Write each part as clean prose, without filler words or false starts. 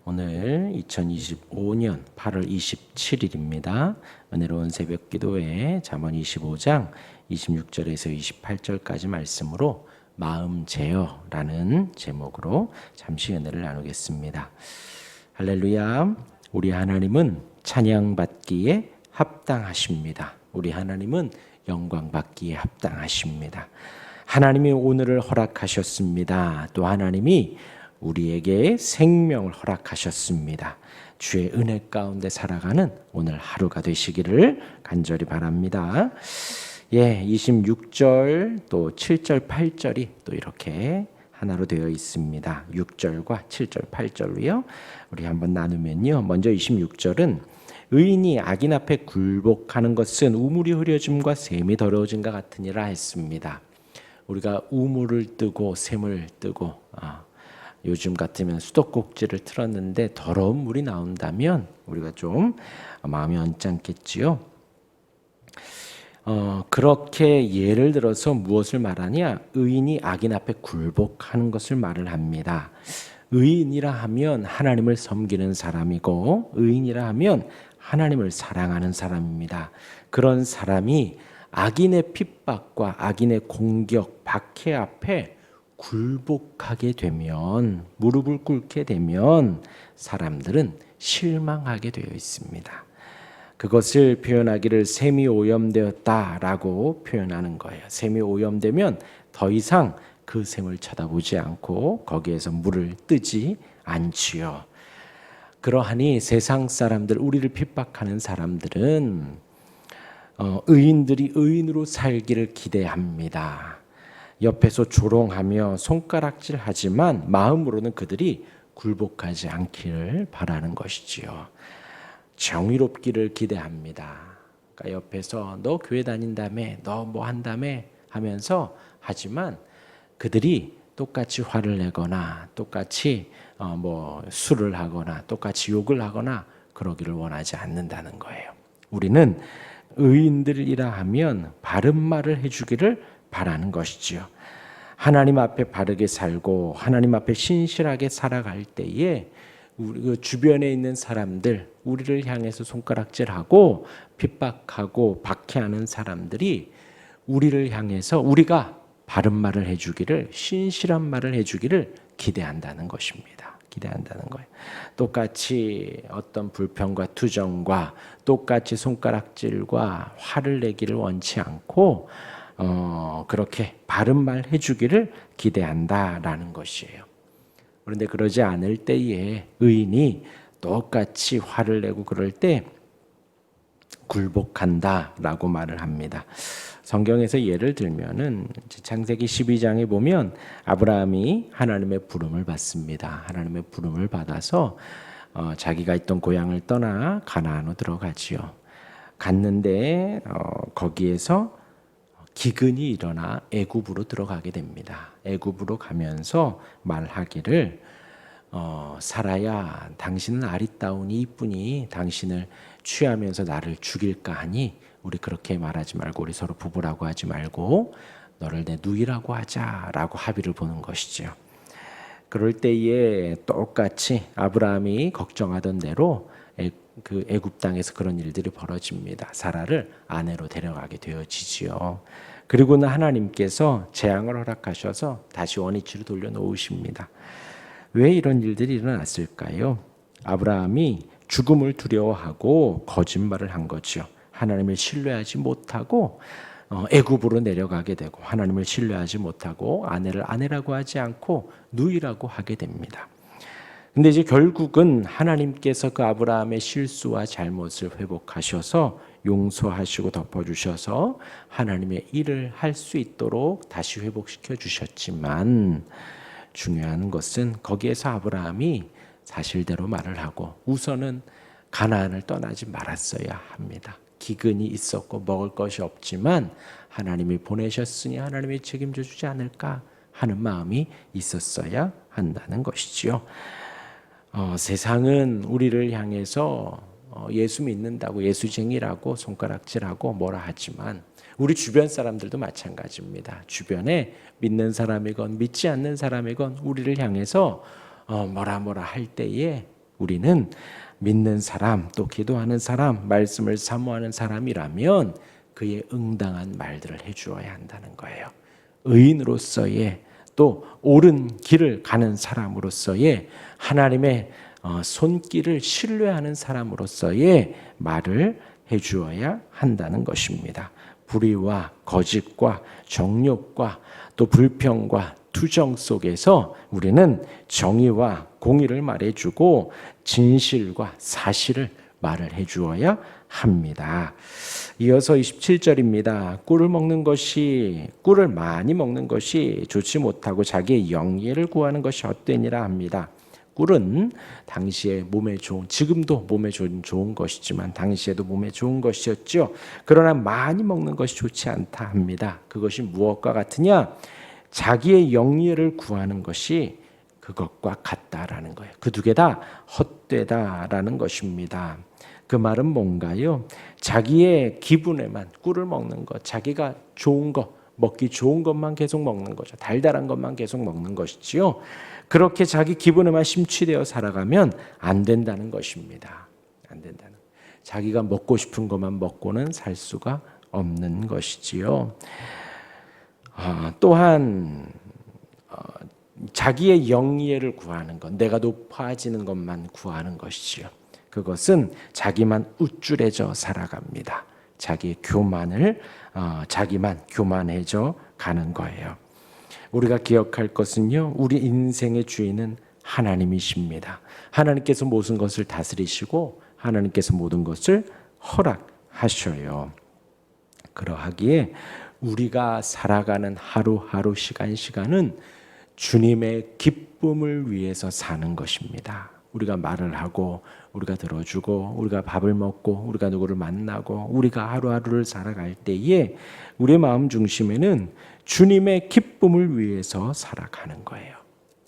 오늘 2025년 8월 27일입니다. 은혜로운 새벽 기도회 잠언 25장 26절에서 28절까지 말씀으로 마음 제어라는 제목으로 잠시 은혜를 나누겠습니다. 할렐루야. 우리 하나님은 찬양받기에 합당하십니다. 우리 하나님은 영광받기에 합당하십니다. 하나님이 오늘을 허락하셨습니다. 또 하나님이 우리에게 생명을 허락하셨습니다. 주의 은혜 가운데 살아가는 오늘 하루가 되시기를 간절히 바랍니다. 26절 또 7절 8절이 또 이렇게 하나로 되어 있습니다. 6절과 7절 8절로요. 우리 한번 나누면요. 먼저 26절은 의인이 악인 앞에 굴복하는 것은 우물이 흐려짐과 샘이 더러워짐과 같으니라 했습니다. 우리가 우물을 뜨고 샘을 뜨고 요즘 같으면 수도꼭지를 틀었는데 더러운 물이 나온다면 우리가 좀 마음이 언짢겠지요. 그렇게 예를 들어서 무엇을 말하냐? 의인이 악인 앞에 굴복하는 것을 말을 합니다. 의인이라 하면 하나님을 섬기는 사람이고 의인이라 하면 하나님을 사랑하는 사람입니다. 그런 사람이 악인의 핍박과 악인의 공격, 박해 앞에 굴복하게 되면, 무릎을 꿇게 되면 사람들은 실망하게 되어 있습니다. 그것을 표현하기를 샘이 오염되었다라고 표현하는 거예요. 샘이 오염되면 더 이상 그 샘을 쳐다보지 않고 거기에서 물을 뜨지 않지요. 그러하니 세상 사람들, 우리를 핍박하는 사람들은 의인들이 의인으로 살기를 기대합니다. 옆에서 조롱하며 손가락질하지만 마음으로는 그들이 굴복하지 않기를 바라는 것이지요. 정의롭기를 기대합니다. 그러니까 옆에서 너 교회 다닌다며, 너 뭐 한다며 하면서 하지만 그들이 똑같이 화를 내거나 똑같이 술을 하거나 똑같이 욕을 하거나 그러기를 원하지 않는다는 거예요. 우리는 의인들이라 하면 바른 말을 해주기를 바라는 것이지요. 하나님 앞에 바르게 살고 하나님 앞에 신실하게 살아갈 때에 우리 주변에 있는 사람들, 우리를 향해서 손가락질하고 핍박하고 박해하는 사람들이 우리를 향해서 우리가 바른 말을 해주기를, 신실한 말을 해주기를 기대한다는 것입니다. 기대한다는 거예요. 똑같이 어떤 불평과 투정과 똑같이 손가락질과 화를 내기를 원치 않고 그렇게 바른 말 해주기를 기대한다라는 것이에요. 그런데 그러지 않을 때에 의인이 똑같이 화를 내고 그럴 때 굴복한다라고 말을 합니다. 성경에서 예를 들면은 창세기 12장에 보면 아브라함이 하나님의 부름을 받습니다. 하나님의 부름을 받아서 자기가 있던 고향을 떠나 가나안으로 들어가지요. 갔는데 거기에서 기근이 일어나 애굽으로 들어가게 됩니다. 애굽으로 가면서 말하기를 사라야, 당신은 아리따우니 이쁘니 당신을 취하면서 나를 죽일까 하니 우리 그렇게 말하지 말고 우리 서로 부부라고 하지 말고 너를 내 누이라고 하자라고 합의를 보는 것이죠. 그럴 때에 똑같이 아브라함이 걱정하던 대로 그 애굽 땅에서 그런 일들이 벌어집니다. 사라를 아내로 데려가게 되어지지요. 그리고는 하나님께서 재앙을 허락하셔서 다시 원위치로 돌려놓으십니다. 왜 이런 일들이 일어났을까요? 아브라함이 죽음을 두려워하고 거짓말을 한 거죠. 하나님을 신뢰하지 못하고 애굽으로 내려가게 되고 하나님을 신뢰하지 못하고 아내를 아내라고 하지 않고 누이라고 하게 됩니다. 근데 이제 결국은 하나님께서 그 아브라함의 실수와 잘못을 회복하셔서 용서하시고 덮어주셔서 하나님의 일을 할 수 있도록 다시 회복시켜 주셨지만 중요한 것은 거기에서 아브라함이 사실대로 말을 하고 우선은 가나안을 떠나지 말았어야 합니다. 기근이 있었고 먹을 것이 없지만 하나님이 보내셨으니 하나님이 책임져 주지 않을까 하는 마음이 있었어야 한다는 것이지요. 세상은 우리를 향해서 예수 믿는다고 예수쟁이라고 손가락질하고 뭐라 하지만 우리 주변 사람들도 마찬가지입니다. 주변에 믿는 사람이건 믿지 않는 사람이건 우리를 향해서 뭐라 할 때에 우리는 믿는 사람, 또 기도하는 사람, 말씀을 사모하는 사람이라면 그에 응당한 말들을 해주어야 한다는 거예요. 의인으로서의, 또 옳은 길을 가는 사람으로서의, 하나님의 손길을 신뢰하는 사람으로서의 말을 해주어야 한다는 것입니다. 불의와 거짓과 정욕과 또 불평과 투정 속에서 우리는 정의와 공의를 말해주고 진실과 사실을 말을 해주어야 합니다. 이어서 27절입니다. 꿀을 많이 먹는 것이 좋지 못하고 자기의 영예를 구하는 것이 헛되니라 합니다. 꿀은 당시에 몸에 좋은, 지금도 몸에 좋은 것이지만 당시에도 몸에 좋은 것이었죠. 그러나 많이 먹는 것이 좋지 않다 합니다. 그것이 무엇과 같으냐? 자기의 영예를 구하는 것이 그것과 같다라는 거예요. 그 두 개 다 헛되다라는 것입니다. 그 말은 뭔가요? 자기의 기분에만 꿀을 먹는 것, 자기가 좋은 것, 먹기 좋은 것만 계속 먹는 거죠. 달달한 것만 계속 먹는 것이지요. 그렇게 자기 기분에만 심취되어 살아가면 안 된다는 것입니다. 안 된다는. 자기가 먹고 싶은 것만 먹고는 살 수가 없는 것이지요. 또한 자기의 영예를 구하는 것, 내가 높아지는 것만 구하는 것이지요. 그것은 자기만 우쭐해져 살아갑니다. 자기의 교만을 자기만 교만해져 가는 거예요. 우리가 기억할 것은요, 우리 인생의 주인은 하나님이십니다. 하나님께서 모든 것을 다스리시고 하나님께서 모든 것을 허락하셔요. 그러하기에 우리가 살아가는 하루하루 시간은 주님의 기쁨을 위해서 사는 것입니다. 우리가 말을 하고 우리가 들어주고 우리가 밥을 먹고 우리가 누구를 만나고 우리가 하루하루를 살아갈 때에 우리의 마음 중심에는 주님의 기쁨을 위해서 살아가는 거예요.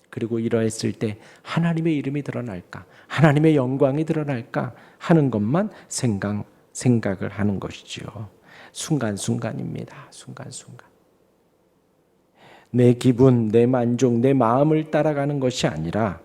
그리고 이러했을 때 하나님의 이름이 드러날까, 하나님의 영광이 드러날까 하는 것만 생각을 하는 것이지요. 순간순간입니다. 순간순간. 내 기분, 내 만족, 내 마음을 따라가는 것이 아니라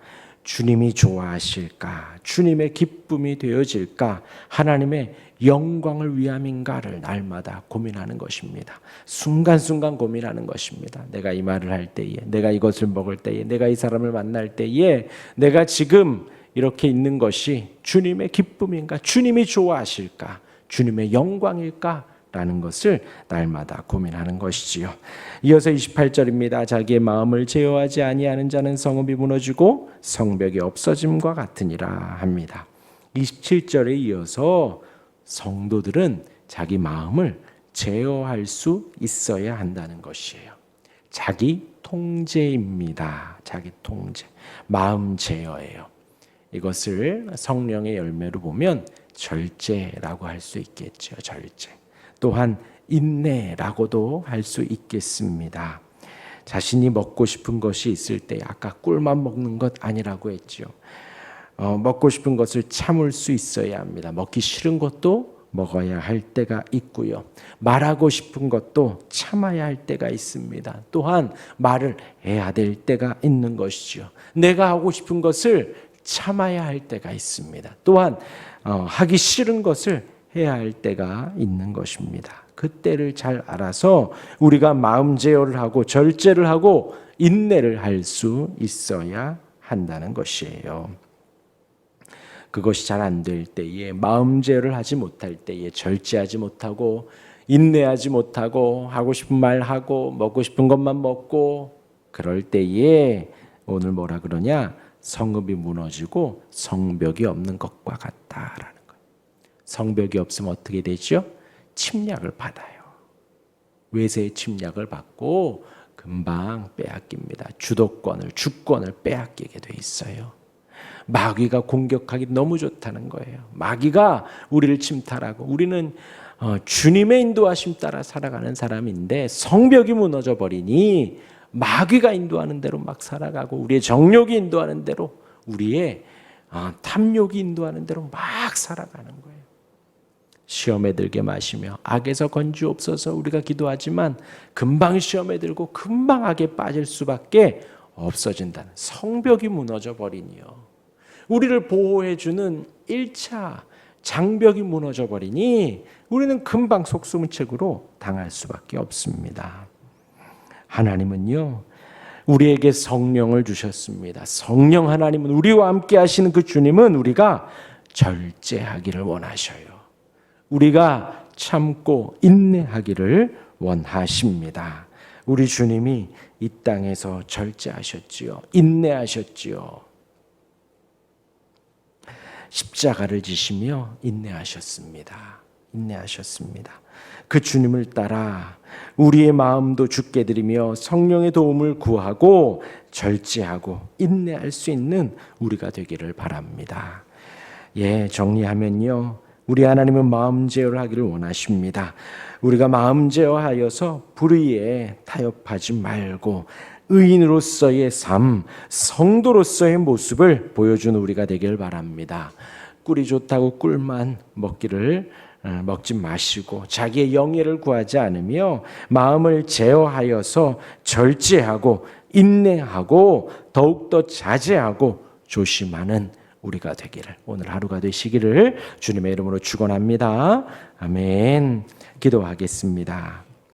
주님이 좋아하실까, 주님의 기쁨이 되어질까, 하나님의 영광을 위함인가를 날마다 고민하는 것입니다. 순간순간 고민하는 것입니다. 내가 이 말을 할 때에, 내가 이것을 먹을 때에, 내가 이 사람을 만날 때에, 내가 지금 이렇게 있는 것이 주님의 기쁨인가, 주님이 좋아하실까, 주님의 영광일까 라는 것을 날마다 고민하는 것이지요. 이어서 28절입니다. 자기의 마음을 제어하지 아니하는 자는 성읍이 무너지고 성벽이 없어짐과 같으니라 합니다. 27절에 이어서 성도들은 자기 마음을 제어할 수 있어야 한다는 것이에요. 자기 통제입니다. 자기 통제. 마음 제어예요. 이것을 성령의 열매로 보면 절제라고 할 수 있겠죠. 절제. 또한 인내라고도 할 수 있겠습니다. 자신이 먹고 싶은 것이 있을 때 아까 꿀만 먹는 것 아니라고 했죠. 먹고 싶은 것을 참을 수 있어야 합니다. 먹기 싫은 것도 먹어야 할 때가 있고요. 말하고 싶은 것도 참아야 할 때가 있습니다. 또한 말을 해야 될 때가 있는 것이죠. 내가 하고 싶은 것을 참아야 할 때가 있습니다. 또한 하기 싫은 것을 해야 할 때가 있는 것입니다. 그때를 잘 알아서 우리가 마음 제어를 하고 절제를 하고 인내를 할 수 있어야 한다는 것이에요. 그것이 잘 안 될 때에, 마음 제어를 하지 못할 때에, 절제하지 못하고 인내하지 못하고 하고 싶은 말 하고 먹고 싶은 것만 먹고 그럴 때에 오늘 뭐라 그러냐? 성읍이 무너지고 성벽이 없는 것과 같다라는. 성벽이 없으면 어떻게 되죠? 침략을 받아요. 외세의 침략을 받고 금방 빼앗깁니다. 주권을 빼앗기게 돼 있어요. 마귀가 공격하기 너무 좋다는 거예요. 마귀가 우리를 침탈하고, 우리는 주님의 인도하심 따라 살아가는 사람인데 성벽이 무너져 버리니 마귀가 인도하는 대로 막 살아가고, 우리의 정욕이 인도하는 대로, 우리의 탐욕이 인도하는 대로 막 살아가는 거예요. 시험에 들게 마시며 악에서 건지옵소서 우리가 기도하지만 금방 시험에 들고 금방 악에 빠질 수밖에 없어진다는, 성벽이 무너져 버리니요. 우리를 보호해주는 1차 장벽이 무너져 버리니 우리는 금방 속수무책으로 당할 수밖에 없습니다. 하나님은요, 우리에게 성령을 주셨습니다. 성령 하나님은, 우리와 함께 하시는 그 주님은 우리가 절제하기를 원하셔요. 우리가 참고 인내하기를 원하십니다. 우리 주님이 이 땅에서 절제하셨지요. 인내하셨지요. 십자가를 지시며 인내하셨습니다. 인내하셨습니다. 그 주님을 따라 우리의 마음도 주께 드리며 성령의 도움을 구하고 절제하고 인내할 수 있는 우리가 되기를 바랍니다. 정리하면요, 우리 하나님은 마음 제어를 하기를 원하십니다. 우리가 마음 제어하여서 불의에 타협하지 말고 의인으로서의 삶, 성도로서의 모습을 보여주는 우리가 되길 바랍니다. 꿀이 좋다고 꿀만 먹지 마시고 자기의 영예를 구하지 않으며 마음을 제어하여서 절제하고 인내하고 더욱더 자제하고 조심하는 우리가 되기를, 오늘 하루가 되시기를 주님의 이름으로 축원합니다. 아멘. 기도하겠습니다.